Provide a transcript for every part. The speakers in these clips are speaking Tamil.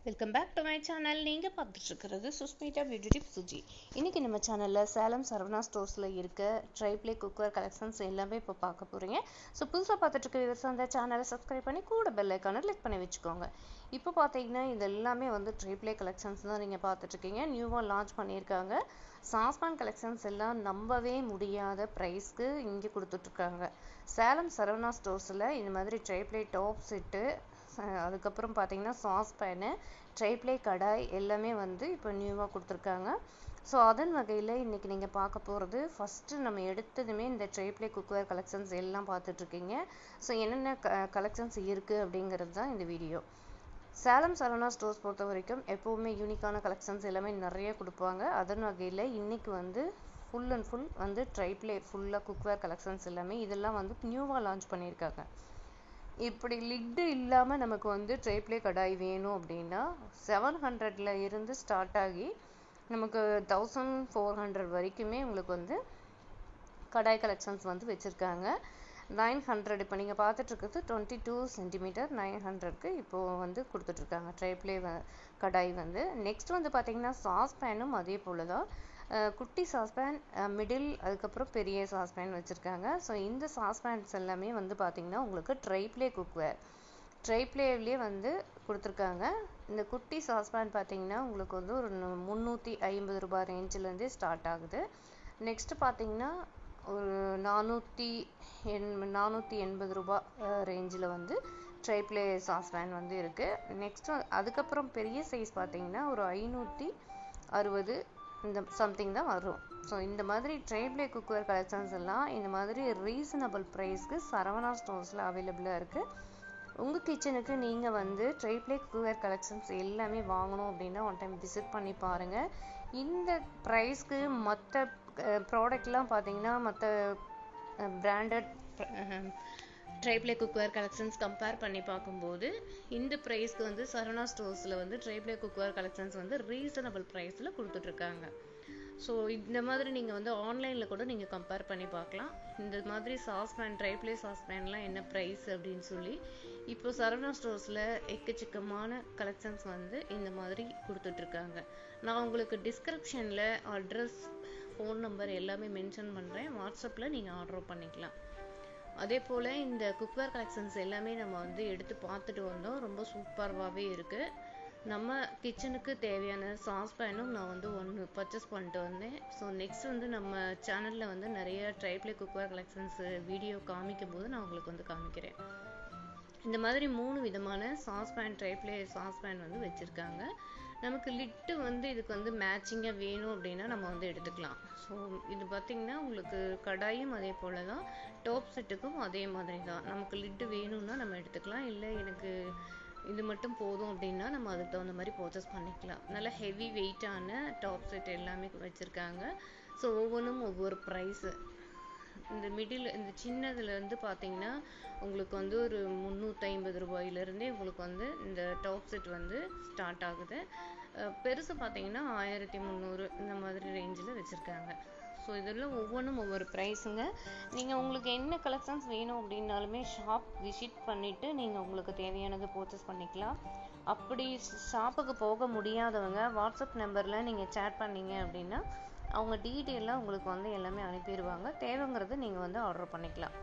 Welcome back to my channel. நீங்கள் பார்த்துட்டு இருக்கிறது சுஸ்மிதா பியூட்டி டிப் சுஜி. இன்றைக்கி நம்ம சேனலில் சேலம் சரவணா ஸ்டோர்ஸில் இருக்க ட்ரைப்ளே குக்வேர் கலெக்ஷன்ஸ் எல்லாமே இப்போ பார்க்க போகிறீங்க. ஸோ புதுசாக பார்த்துட்டு இருக்க விவசாயம் அந்த சேனலை சப்ஸ்கிரைப் பண்ணி கூட பெல் ஐக்கானை கிளிக் பண்ணி வச்சுக்கோங்க. இப்போ பார்த்தீங்கன்னா இது எல்லாமே வந்து ட்ரைப்ளே கலெக்ஷன்ஸ் தான் நீங்கள் பார்த்துட்ருக்கீங்க. நியூவாக லான்ச் பண்ணியிருக்காங்க. சாஸ்பான் கலெக்ஷன்ஸ் எல்லாம் நம்பவே முடியாத ப்ரைஸ்க்கு இங்கே கொடுத்துட்ருக்காங்க. சேலம் சரவணா ஸ்டோர்ஸில் இந்த மாதிரி ட்ரைப்ளே டாப் செட்டு, அதுக்கப்புறம் பார்த்தீங்கன்னா சாஸ் பேனு, ட்ரைப்ளே கடாய் எல்லாமே வந்து இப்போ நியூவாக கொடுத்துருக்காங்க. ஸோ அதன் வகையில் இன்றைக்கி நீங்கள் பார்க்க போகிறது, ஃபஸ்ட்டு நம்ம எடுத்ததுமே இந்த ட்ரைப்ளே குக்வேர் கலெக்ஷன்ஸ் எல்லாம் பார்த்துட்ருக்கீங்க. ஸோ என்னென்ன கலெக்ஷன்ஸ் இருக்குது அப்படிங்கிறது தான் இந்த வீடியோ. சேலம் சரவணா ஸ்டோர்ஸ் பொறுத்த வரைக்கும் எப்போவுமே யூனிக்கான கலெக்ஷன்ஸ் எல்லாமே நிறைய கொடுப்பாங்க. அதன் வகையில் இன்றைக்கி வந்து ஃபுல் அண்ட் ஃபுல் வந்து ட்ரைப்ளே ஃபுல்லாக குக்வேர் கலெக்ஷன்ஸ் எல்லாமே இதெல்லாம் வந்து நியூவாக லான்ச் பண்ணியிருக்காங்க. இப்படி லிட்டு இல்லாமல் நமக்கு வந்து ட்ரைப்ளே கடாய் வேணும் அப்படின்னா 700 இருந்து ஸ்டார்ட் ஆகி நமக்கு 1400 வரைக்குமே உங்களுக்கு வந்து கடாய் கலெக்ஷன்ஸ் வந்து வச்சுருக்காங்க. 900 இப்போ நீங்கள் பார்த்துட்ருக்கிறது 22 சென்டிமீட்டர் 900க்கு இப்போது வந்து கொடுத்துட்ருக்காங்க ட்ரைப்ளே கடாய் வந்து. நெக்ஸ்ட் வந்து பார்த்திங்கன்னா சாஸ் பேனும் அதே போல் தான். குட்டி சாஸ்பேன், மிடில், அதுக்கப்புறம் பெரிய சாஸ்பேன் வச்சுருக்காங்க. ஸோ இந்த சாஸ்பேன்ஸ் எல்லாமே வந்து பார்த்திங்கன்னா உங்களுக்கு ட்ரைப்ளே குக்வேர் ட்ரைப்ளேவிலே வந்து கொடுத்துருக்காங்க. இந்த குட்டி சாஸ்பேன் பார்த்திங்கன்னா உங்களுக்கு வந்து ஒரு 350 ரூபாய் ரேஞ்சிலேருந்தே ஸ்டார்ட் ஆகுது. நெக்ஸ்ட்டு பார்த்திங்கன்னா ஒரு 480 ரூபாய் ரேஞ்சில் வந்து ட்ரைப்ளே சாஸ்பேன் வந்து இருக்குது. நெக்ஸ்ட்டு அதுக்கப்புறம் பெரிய சைஸ் பார்த்திங்கன்னா ஒரு 560 இந்த சம்திங் தான் வரும். ஸோ இந்த மாதிரி ட்ரைப்ளே குக்வேர் கலெக்ஷன்ஸ் எல்லாம் இந்த மாதிரி ரீசனபிள் ப்ரைஸ்க்கு சரவணா ஸ்டோர்ஸில் அவைலபிளாக இருக்குது. உங்கள் கிச்சனுக்கு நீங்கள் வந்து ட்ரைப்ளே குக்வேர் கலெக்ஷன்ஸ் எல்லாமே வாங்கணும் அப்படின்னா ஒன் டைம் விசிட் பண்ணி பாருங்கள். இந்த ப்ரைஸ்க்கு மற்ற ப்ராடக்ட்லாம் பார்த்தீங்கன்னா மற்ற branded tri-ply cookware collections compare பண்ணி பார்க்கும்போது இந்த ப்ரைஸ்க்கு வந்து சரவணா ஸ்டோர்ஸில் வந்து ட்ரைப்ளே குக்வேர் கலெக்ஷன்ஸ் வந்து ரீசனபிள் ப்ரைஸில் கொடுத்துட்ருக்காங்க. ஸோ இந்த மாதிரி நீங்கள் வந்து ஆன்லைனில் கூட நீங்கள் கம்பேர் பண்ணி பார்க்கலாம். இந்த மாதிரி சாஸ்பேன் ட்ரைப்ளே சாஸ்பேன்லாம் என்ன ப்ரைஸ் அப்படின்னு சொல்லி இப்போ சரவணா ஸ்டோர்ஸில் எக்கச்சக்கமான கலெக்ஷன்ஸ் வந்து இந்த மாதிரி கொடுத்துட்ருக்காங்க. நான் உங்களுக்கு டிஸ்கிரிப்ஷனில் அட்ரஸ், ஃபோன் நம்பர் எல்லாமே மென்ஷன் பண்ணுறேன். வாட்ஸ்அப்பில் நீங்கள் ஆர்டர் பண்ணிக்கலாம். அதே போல் இந்த குக்வேர் கலெக்ஷன்ஸ் எல்லாமே நம்ம வந்து எடுத்து பார்த்துட்டு வந்தோம். ரொம்ப சூப்பராகவே இருக்குது. நம்ம கிச்சனுக்கு தேவையான சாஸ்பேனும் நான் வந்து ஒன்று பர்ச்சேஸ் பண்ணிட்டு வந்தேன். ஸோ நெக்ஸ்ட் வந்து நம்ம சேனலில் வந்து நிறைய ட்ரைப்ளே குக்வேர் கலெக்ஷன்ஸ் வீடியோ காமிக்கும் போது நான் உங்களுக்கு வந்து காமிக்கிறேன். இந்த மாதிரி 3 விதமான சாஸ்பேன் ட்ரைப்ளே சாஸ்பேன் வந்து வச்சுருக்காங்க. நமக்கு லிட்டு வந்து இதுக்கு வந்து மேட்சிங்காக வேணும் அப்படின்னா நம்ம வந்து எடுத்துக்கலாம். ஸோ இது பார்த்திங்கன்னா உங்களுக்கு கடாயும் அதே போல் தான், டாப் செட்டுக்கும் அதே மாதிரி தான். நமக்கு லிட்டு வேணும்னா நம்ம எடுத்துக்கலாம், இல்லை எனக்கு இது மட்டும் போதும் அப்படின்னா நம்ம அதுக்கு தகுந்த மாதிரி பர்ச்சேஸ் பண்ணிக்கலாம். நல்ல ஹெவி வெயிட்டான டாப் செட் எல்லாமே வச்சுருக்காங்க. ஸோ ஒவ்வொன்றும் ஒவ்வொரு ப்ரைஸு. இந்த மிடில் இந்த சின்னதுலேருந்து பார்த்தீங்கன்னா உங்களுக்கு வந்து ஒரு 350 ரூபாயிலேருந்தே உங்களுக்கு வந்து இந்த டாப் செட் வந்து ஸ்டார்ட் ஆகுது. பெருசு பார்த்தீங்கன்னா 1300 இந்த மாதிரி ரேஞ்சில் வச்சுருக்காங்க. ஸோ இதெல்லாம் ஒவ்வொன்றும் ஒவ்வொரு ப்ரைஸுங்க. நீங்கள் உங்களுக்கு என்ன கலெக்ஷன்ஸ் வேணும் அப்படின்னாலுமே ஷாப் விசிட் பண்ணிவிட்டு நீங்கள் உங்களுக்கு தேவையானது பர்ச்சேஸ் பண்ணிக்கலாம். அப்படி ஷாப்புக்கு போக முடியாதவங்க வாட்ஸ்அப் நம்பரில் நீங்கள் சேட் பண்ணீங்க அப்படின்னா அவங்க டீட்டெயிலாக உங்களுக்கு வந்து எல்லாமே அனுப்பிடுவாங்க. தேவைங்கிறது நீங்கள் வந்து ஆர்டர் பண்ணிக்கலாம்.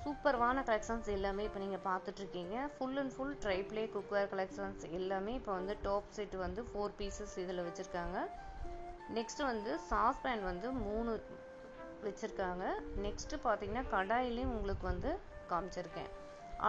சூப்பர்வான கலெக்ஷன்ஸ் எல்லாமே இப்போ நீங்கள் பார்த்துட்ருக்கீங்க. Full and full tri-ply cookware collections எல்லாமே இப்போ வந்து டாப் செட் வந்து 4 பீசஸ் இதில் வச்சுருக்காங்க. நெக்ஸ்ட் வந்து சாஸ்பேன் வந்து 3 வச்சுருக்காங்க. நெக்ஸ்ட்டு பார்த்தீங்கன்னா கடாயிலையும் உங்களுக்கு வந்து காமிச்சிருக்கேன்.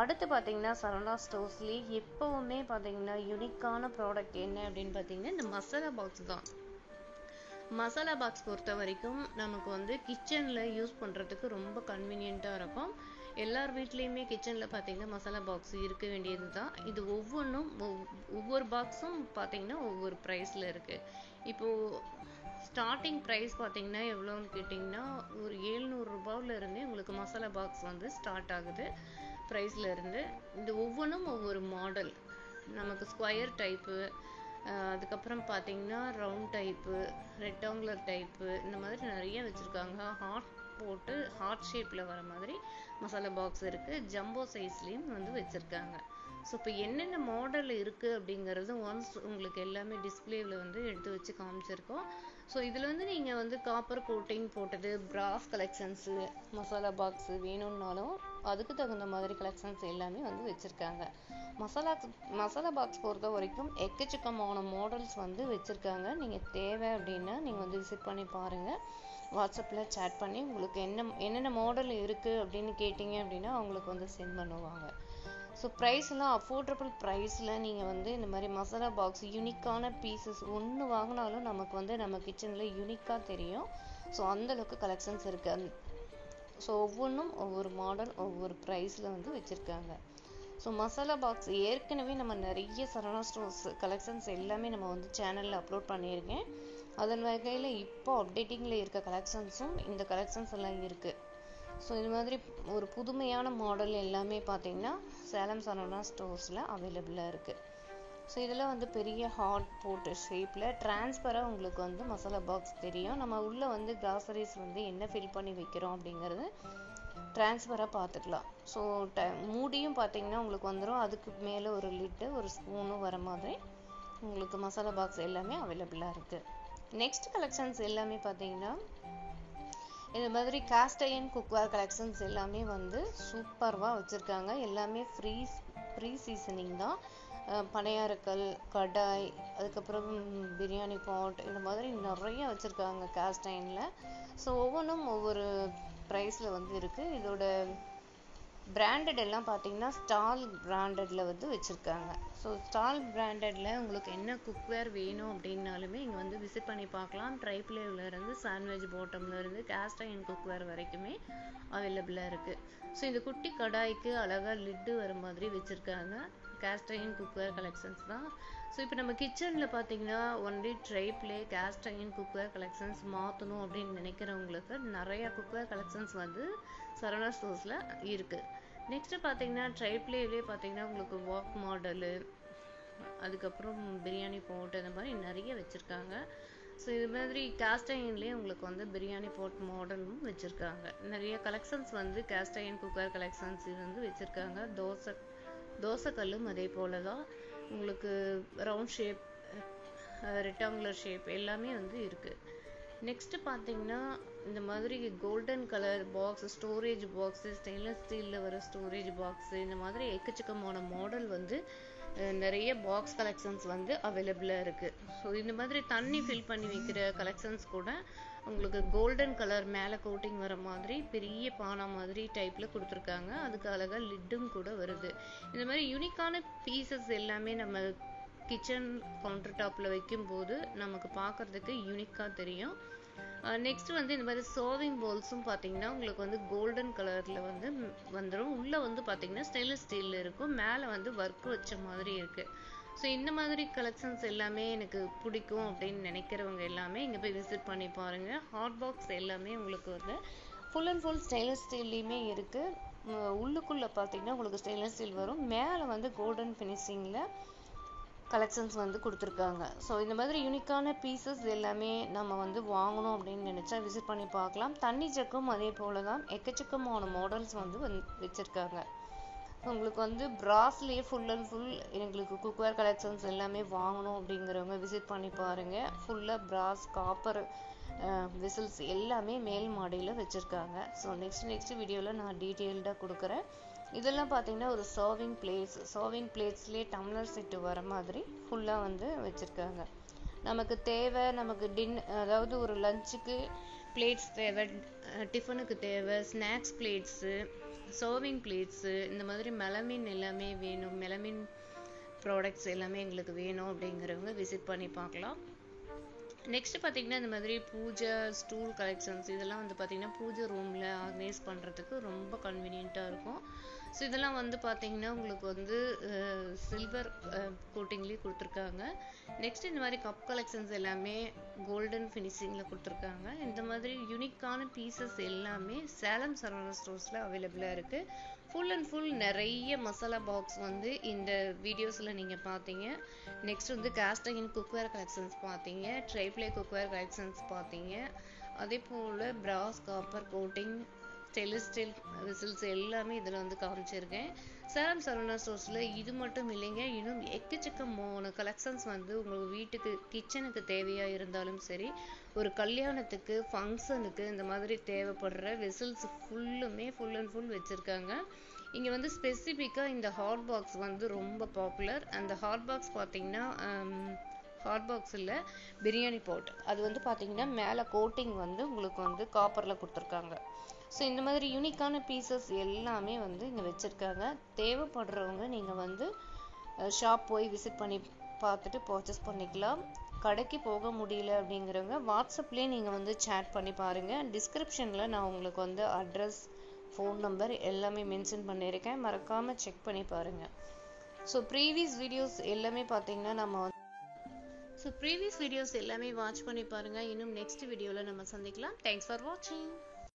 அடுத்து பார்த்தீங்கன்னா சரவணா ஸ்டோர்ஸ்லேயே எப்போவுமே பார்த்தீங்கன்னா யூனிக்கான ப்ராடக்ட் என்ன அப்படின்னு பார்த்தீங்கன்னா இந்த மசாலா பாக்ஸ் தான். மசாலா பாக்ஸ் பொறுத்த வரைக்கும் நமக்கு வந்து கிச்சனில் யூஸ் பண்ணுறதுக்கு ரொம்ப கன்வீனியண்ட்டாக இருக்கும். எல்லார் வீட்லேயுமே கிச்சனில் பார்த்தீங்கன்னா மசாலா பாக்ஸ் இருக்க வேண்டியது தான். இது ஒவ்வொரு பாக்ஸும் பார்த்தீங்கன்னா ஒவ்வொரு ப்ரைஸில் இருக்குது. இப்போது ஸ்டார்டிங் ப்ரைஸ் பார்த்தீங்கன்னா எவ்வளோன்னு கேட்டிங்கன்னா ஒரு 700 ரூபாயிலேருந்தே உங்களுக்கு மசாலா பாக்ஸ் வந்து ஸ்டார்ட் ஆகுது ப்ரைஸ்லேருந்து. இது ஒவ்வொன்றும் ஒவ்வொரு மாடல். நமக்கு ஸ்கொயர் டைப்பு, அதுக்கப்புறம் பார்த்தீங்கன்னா ரவுண்ட் டைப்பு, ரெக்டாங்குலர் டைப்பு, இந்த மாதிரி நிறைய வச்சுருக்காங்க. ஹார்ட் போட்டு ஹார்ட் ஷேப்பில் வர மாதிரி மசாலா பாக்ஸ் இருக்குது. ஜம்போ சைஸ்லேயும் வந்து வச்சுருக்காங்க. ஸோ இப்போ என்னென்ன மாடல் இருக்குது அப்படிங்கிறது ஒன்ஸ் உங்களுக்கு எல்லாமே டிஸ்பிளேவில் வந்து எடுத்து வச்சு காமிச்சிருக்கோம். ஸோ இதில் வந்து நீங்கள் வந்து காப்பர் கோட்டிங் போட்டது, பிராஸ் கலெக்ஷன்ஸு, மசாலா பாக்ஸு வேணும்னாலும் அதுக்கு தகுந்த மாதிரி கலெக்ஷன்ஸ் எல்லாமே வந்து வச்சுருக்காங்க. மசாலா பாக்ஸ் பொறுத்த வரைக்கும் எக்கச்சக்கமான மாடல்ஸ் வந்து வச்சுருக்காங்க. நீங்கள் தேவை அப்படின்னா நீங்கள் வந்து விசிட் பண்ணி பாருங்கள். வாட்ஸ்அப்பில் சேட் பண்ணி உங்களுக்கு என்னென்ன மாடல் இருக்குது அப்படின்னு கேட்டிங்க அப்படின்னா அவங்களுக்கு வந்து சென்ட் பண்ணுவாங்க. ஸோ ப்ரைஸ்லாம் அஃபோர்டபுள் ப்ரைஸில் நீங்கள் வந்து இந்த மாதிரி மசாலா பாக்ஸ் யூனிக்கான பீசஸ் ஒன்று வாங்கினாலும் நமக்கு வந்து நம்ம கிச்சனில் யூனிக்காக தெரியும். ஸோ அந்தளவுக்கு கலெக்ஷன்ஸ் இருக்குது. ஸோ ஒவ்வொன்றும் ஒவ்வொரு மாடல் ஒவ்வொரு ப்ரைஸில் வந்து வச்சுருக்காங்க. ஸோ மசாலா பாக்ஸ் ஏற்கனவே நம்ம நிறைய சரவணா ஸ்டோர்ஸ் கலெக்ஷன்ஸ் எல்லாமே நம்ம வந்து சேனலில் அப்லோட் பண்ணியிருக்கேன். அதன் வகையில் இப்போ அப்டேட்டிங்கில் இருக்க கலெக்ஷன்ஸும் இந்த கலெக்ஷன்ஸ் எல்லாம் இருக்குது. ஸோ இது மாதிரி ஒரு புதுமையான மாடல் எல்லாமே பார்த்தீங்கன்னா சேலம் சரவணா ஸ்டோர்ஸில் அவைலபிளாக இருக்குது. ஸோ இதெல்லாம் வந்து பெரிய ஹாட் போட்டு ஷேப்பில் டிரான்ஸ்பராக உங்களுக்கு வந்து மசாலா பாக்ஸ் தெரியும். நம்ம உள்ளே வந்து கிராசரிஸ் வந்து என்ன ஃபில் பண்ணி வைக்கிறோம் அப்படிங்கிறது டிரான்ஸ்பராக பார்த்துக்கலாம். ஸோ மூடியும் பார்த்தீங்கன்னா உங்களுக்கு வந்துடும். அதுக்கு மேலே ஒரு லிட்டு ஒரு ஸ்பூனும் வர மாதிரி உங்களுக்கு மசாலா பாக்ஸ் எல்லாமே அவைலபிளாக இருக்குது. நெக்ஸ்ட் கலெக்ஷன்ஸ் எல்லாமே பார்த்தீங்கன்னா இந்த மாதிரி காஸ்ட் அயர்ன் குக்வேர் கலெக்ஷன்ஸ் எல்லாமே வந்து சூப்பர்வாக வச்சுருக்காங்க. எல்லாமே ப்ரீ சீசனிங் தான். பனையாரக்கல், கடாய், அதுக்கப்புறம் பிரியாணி பாட், இந்த மாதிரி நிறைய வச்சுருக்காங்க காஸ்ட் அயர்னில். ஸோ ஒவ்வொன்றும் ஒவ்வொரு ப்ரைஸில் வந்து இருக்குது. இதோட பிராண்டட் எல்லாம் பார்த்தீங்கன்னா ஸ்டால் பிராண்டடில் வந்து வச்சுருக்காங்க. ஸோ ஸ்டால் பிராண்டடில் உங்களுக்கு என்ன குக்வேர் வேணும் அப்படின்னாலுமே இங்கே வந்து விசிட் பண்ணி பார்க்கலாம். ட்ரைப்ளேவிலேருந்து சாண்ட்விச் பாட்டம்லேருந்து காஸ்ட் அயர்ன் குக்வேர் வரைக்குமே அவைலபிளாக இருக்குது. ஸோ இந்த குட்டி கடாய்க்கு அழகாக லிட்டு வர மாதிரி வச்சுருக்காங்க. காஸ்ட் அயர்ன் குக்வேர் கலெக்ஷன்ஸ் தான். ஸோ இப்போ நம்ம கிச்சனில் பார்த்தீங்கன்னா only tri-ply cost iron cookware collections மாற்றணும் அப்படின்னு நினைக்கிறவங்களுக்கு நிறையா குக்வேர் கலெக்ஷன்ஸ் வந்து சரவணா ஸ்டோர்ஸில் இருக்குது. நெக்ஸ்ட்டு பார்த்தீங்கன்னா ட்ரைப்ளேவிலே பார்த்தீங்கன்னா உங்களுக்கு வாக் மாடலு, அதுக்கப்புறம் பிரியாணி போட், இந்த மாதிரி நிறைய வச்சுருக்காங்க. ஸோ இது மாதிரி காஸ்ட் அயர்ன்லேயே உங்களுக்கு வந்து பிரியாணி போட் மாடலும் வச்சுருக்காங்க. நிறைய கலெக்ஷன்ஸ் வந்து காஸ்ட் அயர்ன் குக்வேர் கலெக்ஷன்ஸ் இது வந்து வச்சுருக்காங்க. தோசைக்கல்லும் அதே போல் தான் உங்களுக்கு ரவுண்ட் ஷேப், ரெக்டாங்குலர் ஷேப் எல்லாமே வந்து இருக்குது. நெக்ஸ்ட்டு பார்த்தீங்கன்னா இந்த மாதிரி golden colour box, storage box, stainless ஸ்டீலில் வர ஸ்டோரேஜ் பாக்ஸு, இந்த மாதிரி எக்கச்சக்கமான மாடல் வந்து நிறைய பாக்ஸ் கலெக்ஷன்ஸ் வந்து அவைலபிளாக இருக்குது. ஸோ இந்த மாதிரி தண்ணி ஃபில் பண்ணி வைக்கிற கலெக்ஷன்ஸ் கூட உங்களுக்கு கோல்டன் கலர் மேலே கோட்டிங் வர மாதிரி பெரிய பானை மாதிரி டைப்பில் கொடுத்துருக்காங்க. அதுக்கு அழகாக லிட்டும் கூட வருது. இந்த மாதிரி யூனிக்கான பீசஸ் எல்லாமே நம்ம கிச்சன் கவுண்டர் டாப்பில் வைக்கும்போது நமக்கு பார்க்குறதுக்கு யூனிக்காக தெரியும். நெக்ஸ்ட் வந்து இந்த மாதிரி சர்விங் பவுல்ஸும் பார்த்தீங்கன்னா உங்களுக்கு வந்து கோல்டன் கலரில் வந்து வந்துடும். உள்ளே வந்து பார்த்தீங்கன்னா ஸ்டெயின்லெஸ் ஸ்டீலில் இருக்கும். மேலே வந்து ஒர்க் வச்ச மாதிரி இருக்குது. ஸோ இந்த மாதிரி கலெக்ஷன்ஸ் எல்லாமே எனக்கு பிடிக்கும் அப்படின்னு நினைக்கிறவங்க எல்லாமே இங்கே போய் விசிட் பண்ணி பாருங்கள். ஹாட் பாக்ஸ் எல்லாமே உங்களுக்கு வந்து ஃபுல் அண்ட் ஃபுல் ஸ்டெயின்லெஸ் ஸ்டீல்லையுமே இருக்குது. உள்ளுக்குள்ளே பார்த்தீங்கன்னா உங்களுக்கு ஸ்டெயின்லெஸ் ஸ்டீல் வரும். மேலே வந்து கோல்டன் ஃபினிஷிங்கில் கலெக்ஷன்ஸ் வந்து கொடுத்துருக்காங்க. ஸோ இந்த மாதிரி யூனிக்கான பீசஸ் எல்லாமே நம்ம வந்து வாங்கணும் அப்படின்னு நினச்சா விசிட் பண்ணி பார்க்கலாம். தண்ணி ஜக்கும் அதே போல் தான் எக்கச்சக்கமான மாடல்ஸ் வந்து வச்சுருக்காங்க. உங்களுக்கு வந்து பிராஸ்லேயே ஃபுல் அண்ட் ஃபுல் எங்களுக்கு குக்வேர் கலெக்ஷன்ஸ் எல்லாமே வாங்கணும் அப்படிங்கிறவங்க விசிட் பண்ணி பாருங்கள். ஃபுல்லாக பிராஸ், காப்பர் விசில்ஸ் எல்லாமே மேல் மாடியில் வச்சுருக்காங்க. ஸோ நெக்ஸ்ட் வீடியோவில் நான் டீட்டெயில்டாக கொடுக்குறேன். இதெல்லாம் பார்த்தீங்கன்னா ஒரு சர்விங் பிளேட்ஸ்லேயே டம்ளர் செட்டு வர மாதிரி ஃபுல்லாக வந்து வச்சுருக்காங்க. நமக்கு தேவை, நமக்கு அதாவது ஒரு லஞ்சுக்கு பிளேட்ஸ் தேவை, டிஃபனுக்கு தேவை, ஸ்நாக்ஸ் பிளேட்ஸு, சர்விங் பிளேட்ஸு, இந்த மாதிரி மெலமின் எல்லாமே வேணும், மெலமின் ப்ராடக்ட்ஸ் எல்லாமே எங்களுக்கு வேணும் அப்படிங்கிறவங்க விசிட் பண்ணி பார்க்கலாம். நெக்ஸ்ட் பார்த்தீங்கன்னா இந்த மாதிரி பூஜை ஸ்டூல் கலெக்ஷன்ஸ் இதெல்லாம் வந்து பார்த்தீங்கன்னா பூஜை ரூமில் ஆர்கனைஸ் பண்ணுறதுக்கு ரொம்ப கன்வீனியண்ட்டாக இருக்கும். ஸோ இதெல்லாம் வந்து பார்த்தீங்கன்னா உங்களுக்கு வந்து சில்வர் கோட்டிங்லேயே கொடுத்துருக்காங்க. நெக்ஸ்ட் இந்த மாதிரி கப் கலெக்ஷன்ஸ் எல்லாமே கோல்டன் ஃபினிஷிங்கில் கொடுத்துருக்காங்க. இந்த மாதிரி யூனிக்கான பீசஸ் எல்லாமே சேலம் சரவணா ஸ்டோர்ஸில் அவைலபிளாக இருக்குது. ஃபுல் அண்ட் ஃபுல் நிறைய மசாலா பாக்ஸ் வந்து இந்த வீடியோஸில் நீங்கள் பார்த்தீங்க. நெக்ஸ்ட் வந்து காஸ்ட் அயர்ன் குக்வேர் கலெக்ஷன்ஸ் பார்த்தீங்க, ட்ரைப்ளே குக்வேர் கலெக்ஷன்ஸ் பார்த்தீங்க, அதே போல் brass, copper coating, stainless steel whistles எல்லாமே இதில் வந்து காமிச்சிருக்கேன். சேலம் சரவணா ஸ்டோர்ஸில் இது மட்டும் இல்லைங்க, இன்னும் எக்கச்சக்கமான கலெக்ஷன்ஸ் வந்து உங்கள் வீட்டுக்கு கிச்சனுக்கு தேவையாக இருந்தாலும் சரி, ஒரு கல்யாணத்துக்கு ஃபங்க்ஷனுக்கு இந்த மாதிரி தேவைப்படுற வெசல்ஸ் ஃபுல்லுமே ஃபுல் அண்ட் ஃபுல் வச்சுருக்காங்க. இங்கே வந்து ஸ்பெசிஃபிக்காக இந்த ஹாட் பாக்ஸ் வந்து ரொம்ப பாப்புலர். அந்த ஹாட் பாக்ஸ் பார்த்தீங்கன்னா ஹாட் பாக்ஸ் இல்லை, பிரியாணி பாட். அது வந்து பார்த்தீங்கன்னா மேலே கோட்டிங் வந்து உங்களுக்கு வந்து காப்பரில் கொடுத்துருக்காங்க. ஸோ இந்த மாதிரி யூனிக்கான பீசஸ் எல்லாமே வந்து இங்கே வச்சுருக்காங்க. தேவைப்படுறவங்க நீங்கள் வந்து ஷாப் போய் விசிட் பண்ணி பார்த்துட்டு பர்ச்சேஸ் பண்ணிக்கலாம். கடைக்கு போக முடியல அப்படிங்கிறவங்க வாட்ஸ்அப்லேயே நீங்கள் வந்து சேட் பண்ணி பாருங்கள். டிஸ்கிரிப்ஷனில் நான் உங்களுக்கு வந்து அட்ரஸ், ஃபோன் நம்பர் எல்லாமே மென்ஷன் பண்ணியிருக்கேன், மறக்காமல் செக் பண்ணி பாருங்கள். ஸோ ப்ரீவியஸ் வீடியோஸ் எல்லாமே பார்த்தீங்கன்னா ப்ரீவியஸ் வீடியோஸ் எல்லாமே வாட்ச் பண்ணி பாருங்கள். இன்னும் நெக்ஸ்ட் வீடியோவில் நம்ம சந்திக்கலாம். தேங்க்ஸ் ஃபார் வாட்சிங்.